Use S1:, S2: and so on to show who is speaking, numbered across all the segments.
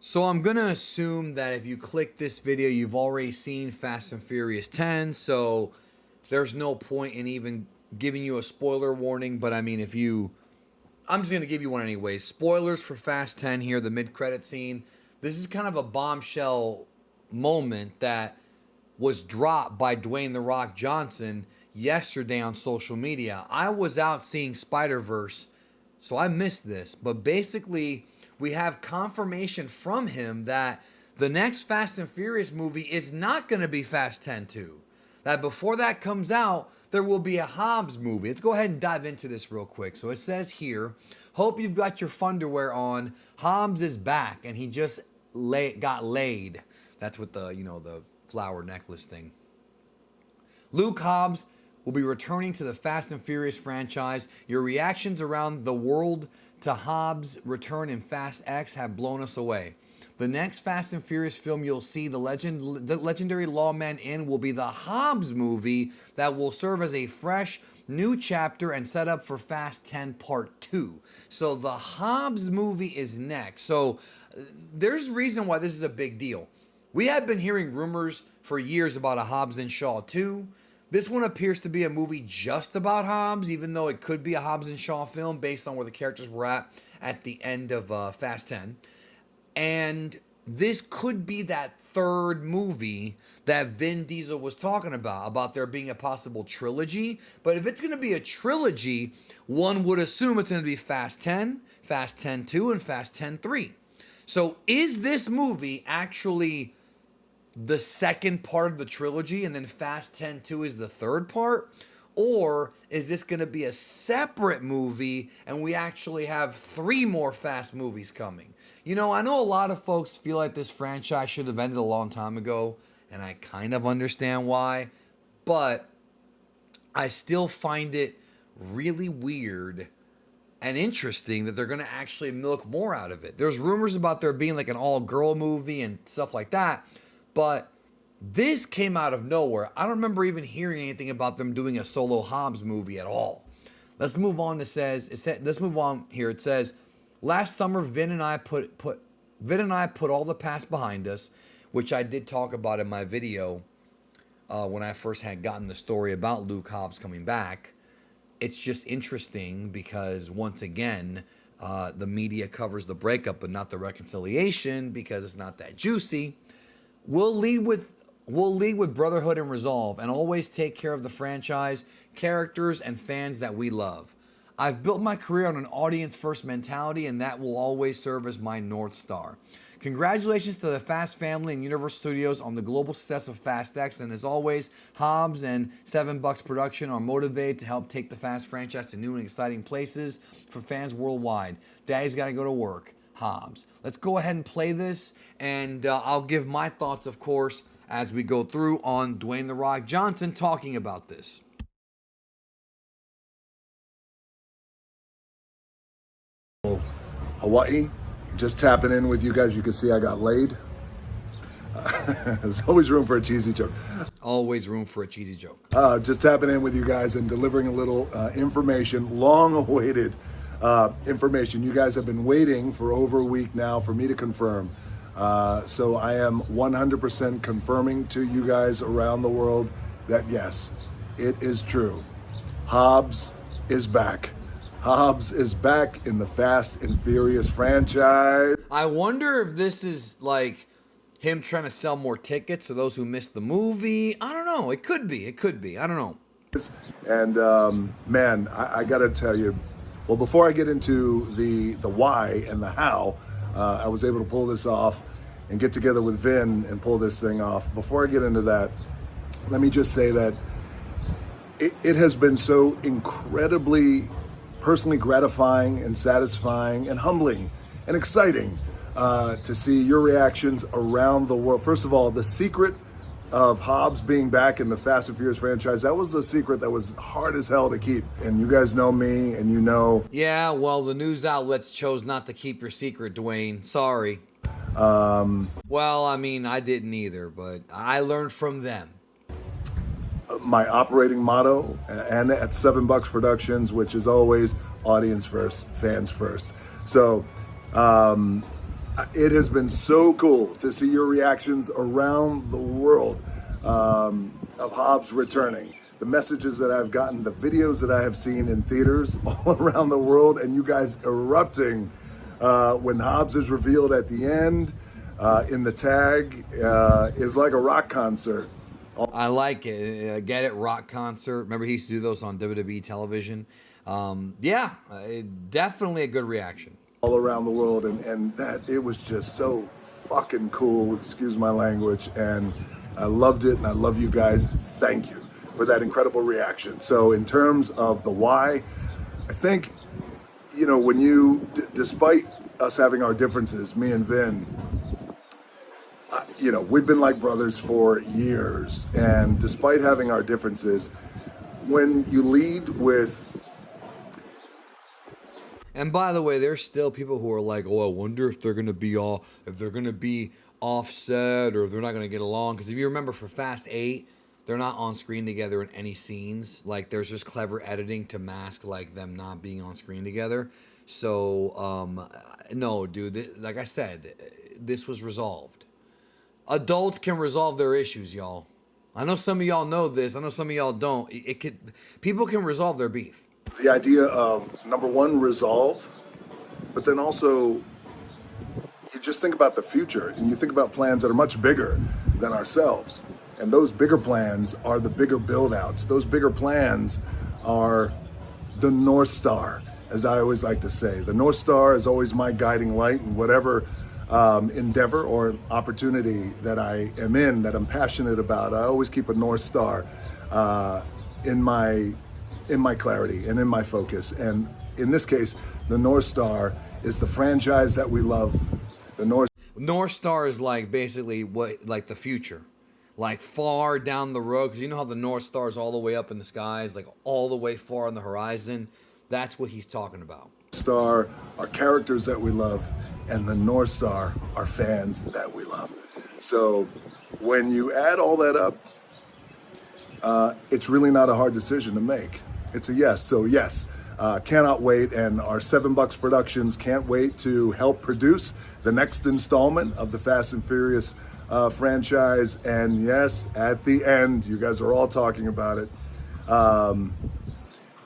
S1: So I'm going to assume that if you click this video, you've already seen Fast and Furious 10. So there's no point in even giving you a spoiler warning. But I mean, I'm just going to give you one anyway. Spoilers for Fast 10 here, the mid-credit scene. This is kind of a bombshell moment that was dropped by Dwayne "The Rock" Johnson yesterday on social media. I was out seeing Spider-Verse, so I missed this. But basically, we have confirmation from him that the next Fast and Furious movie is not going to be Fast 10 2. That before that comes out, there will be a Hobbs movie. Let's go ahead and dive into this real quick. So it says here, hope you've got your funderwear on. Hobbs is back, and he just got laid. That's what the flower necklace thing. Luke Hobbs will be returning to the Fast and Furious franchise. Your reactions around the world to Hobbs' return in Fast X have blown us away. The next Fast and Furious film you'll see the legendary lawman in will be the Hobbs movie that will serve as a fresh new chapter and set up for Fast 10 Part 2. So the Hobbs movie is next. So there's a reason why this is a big deal. We have been hearing rumors for years about a Hobbs and Shaw 2. This one appears to be a movie just about Hobbs, even though it could be a Hobbs and Shaw film based on where the characters were at the end of Fast 10. And this could be that third movie that Vin Diesel was talking about there being a possible trilogy. But if it's going to be a trilogy, one would assume it's going to be Fast 10, Fast 10 2, and Fast 10 3. So is this movie actually the second part of the trilogy and then Fast 10 2 is the third part? Or is this going to be a separate movie and we actually have 3 more Fast movies coming? I know a lot of folks feel like this franchise should have ended a long time ago, and I kind of understand why, but I still find it really weird and interesting that they're going to actually milk more out of it. There's rumors about there being like an all-girl movie and stuff like that, but this came out of nowhere. I don't remember even hearing anything about them doing a solo Hobbs movie at all. Let's move on. Let's move on here. It says, last summer, Vin and I put all the past behind us, which I did talk about in my video when I first had gotten the story about Luke Hobbs coming back. It's just interesting because once again, the media covers the breakup but not the reconciliation because it's not that juicy. We'll lead with brotherhood and resolve and always take care of the franchise, characters, and fans that we love. I've built my career on an audience-first mentality, and that will always serve as my North Star. Congratulations to the Fast family and Universal Studios on the global success of Fast X, and as always, Hobbs and $7 Production are motivated to help take the Fast franchise to new and exciting places for fans worldwide. Daddy's got to go to work. Hobbs. Let's go ahead and play this, and I'll give my thoughts, of course, as we go through on Dwayne "The Rock" Johnson talking about this.
S2: Hawaii, just tapping in with you guys. You can see I got laid. There's always room for a cheesy joke.
S1: Always room for a cheesy joke.
S2: Just tapping in with you guys and delivering a little information, long-awaited information. You guys have been waiting for over a week now for me to confirm. So I am 100% confirming to you guys around the world that yes, it is true. Hobbs is back. Hobbs is back in the Fast and Furious franchise.
S1: I wonder if this is like him trying to sell more tickets to those who missed the movie. I don't know. It could be. I don't know.
S2: And man, I got to tell you, well, before I get into the why and the how, I was able to pull this off and get together with Vin and pull this thing off. Before I get into that, let me just say that it has been so incredibly personally gratifying and satisfying and humbling and exciting to see your reactions around the world. First of all, the secret of Hobbs being back in the Fast and Furious franchise, that was a secret that was hard as hell to keep. And you guys know me and you know.
S1: Yeah, well, the news outlets chose not to keep your secret, Dwayne. Sorry. Well, I mean, I didn't either, but I learned from them.
S2: My operating motto, and at $7 Productions, which is always audience first, fans first. So It has been so cool to see your reactions around the world of Hobbs returning. The messages that I've gotten, the videos that I have seen in theaters all around the world, and you guys erupting when Hobbs is revealed at the end in the tag is like a rock concert.
S1: I like it. Get it? Rock concert. Remember he used to do those on WWE television. Yeah, definitely a good reaction.
S2: All around the world, and that it was just so fucking cool, excuse my language, and I loved it, and I love you guys. Thank you for that incredible reaction. So in terms of the why, I think, you know, when you, despite us having our differences, me and Vin, you know, we've been like brothers for years, and despite having our differences, when you lead with...
S1: And by the way, there's still people who are like, "Oh, I wonder if they're gonna be offset, or if they're not gonna get along." Because if you remember, for Fast 8, they're not on screen together in any scenes. Like, there's just clever editing to mask like them not being on screen together. So, no, dude. Like I said, this was resolved. Adults can resolve their issues, y'all. I know some of y'all know this. I know some of y'all don't. People can resolve their beef.
S2: The idea of, number one, resolve, but then also you just think about the future, and you think about plans that are much bigger than ourselves. And those bigger plans are the bigger build-outs. Those bigger plans are the North Star, as I always like to say. The North Star is always my guiding light in whatever endeavor or opportunity that I am in, that I'm passionate about. I always keep a North Star in my clarity and in my focus. And in this case, the North Star is the franchise that we love. The
S1: North Star is like basically like the future, like far down the road. Because you know how the North Star is all the way up in the skies, like all the way far on the horizon. That's what he's talking about.
S2: Star are characters that we love, and the North Star are fans that we love. So when you add all that up, it's really not a hard decision to make. It's a yes. So yes, cannot wait. And our $7 Productions can't wait to help produce the next installment of the Fast and Furious franchise. And yes, at the end, you guys are all talking about it.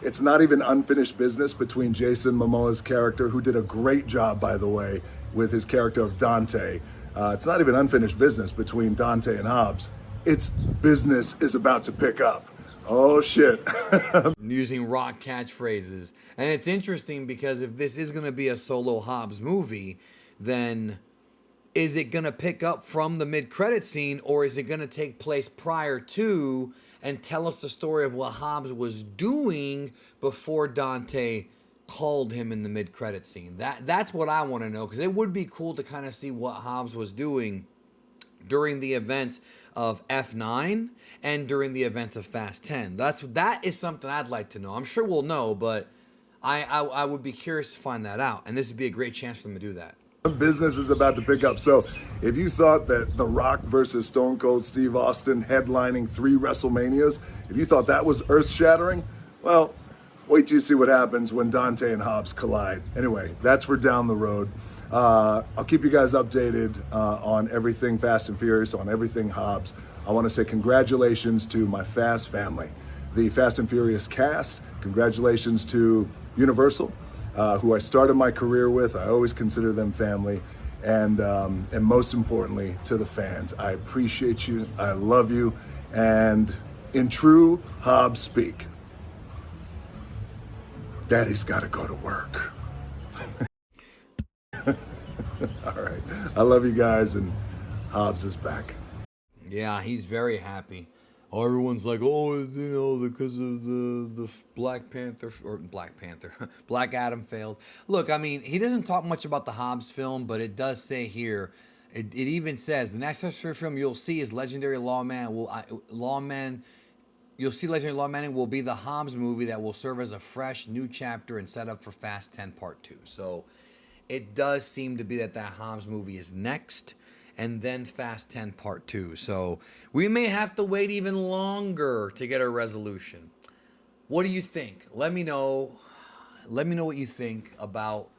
S2: It's not even unfinished business between Jason Momoa's character, who did a great job, by the way, with his character of Dante. It's not even unfinished business between Dante and Hobbs. It's business is about to pick up. Oh, shit.
S1: Using rock catchphrases. And it's interesting because if this is going to be a solo Hobbs movie, then is it going to pick up from the mid-credit scene, or is it going to take place prior to and tell us the story of what Hobbs was doing before Dante called him in the mid-credit scene? That's what I want to know, because it would be cool to kind of see what Hobbs was doing during the events of F9 and during the events of Fast 10. That is something I'd like to know. I'm sure we'll know, but I would be curious to find that out, and this would be a great chance for them to do that.
S2: Business is about to pick up. So if you thought that The Rock versus Stone Cold Steve Austin headlining 3 WrestleManias, if you thought that was earth-shattering, well, wait till you see what happens when Dante and Hobbs collide. Anyway, that's for down the road. I'll keep you guys updated on everything Fast and Furious, on everything Hobbs. I want to say congratulations to my Fast family, the Fast and Furious cast. Congratulations to Universal, who I started my career with. I always consider them family. And most importantly, to the fans. I appreciate you. I love you. And in true Hobbs speak, Daddy's got to go to work. All right. I love you guys, and Hobbs is back.
S1: Yeah, he's very happy. Oh, everyone's like, oh, you know, because of the Black Adam failed. Look, I mean, he doesn't talk much about the Hobbs film, but it does say here, it even says, the next film you'll see is Legendary Lawman. You'll see Legendary Lawman will be the Hobbs movie that will serve as a fresh new chapter and set up for Fast 10 Part 2. So it does seem to be that Hobbs movie is next, and then Fast 10 Part 2. So we may have to wait even longer to get a resolution. What do you think? Let me know. Let me know what you think about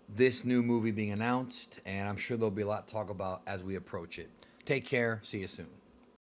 S1: this new movie being announced, and I'm sure there'll be a lot to talk about as we approach it. Take care. See you soon.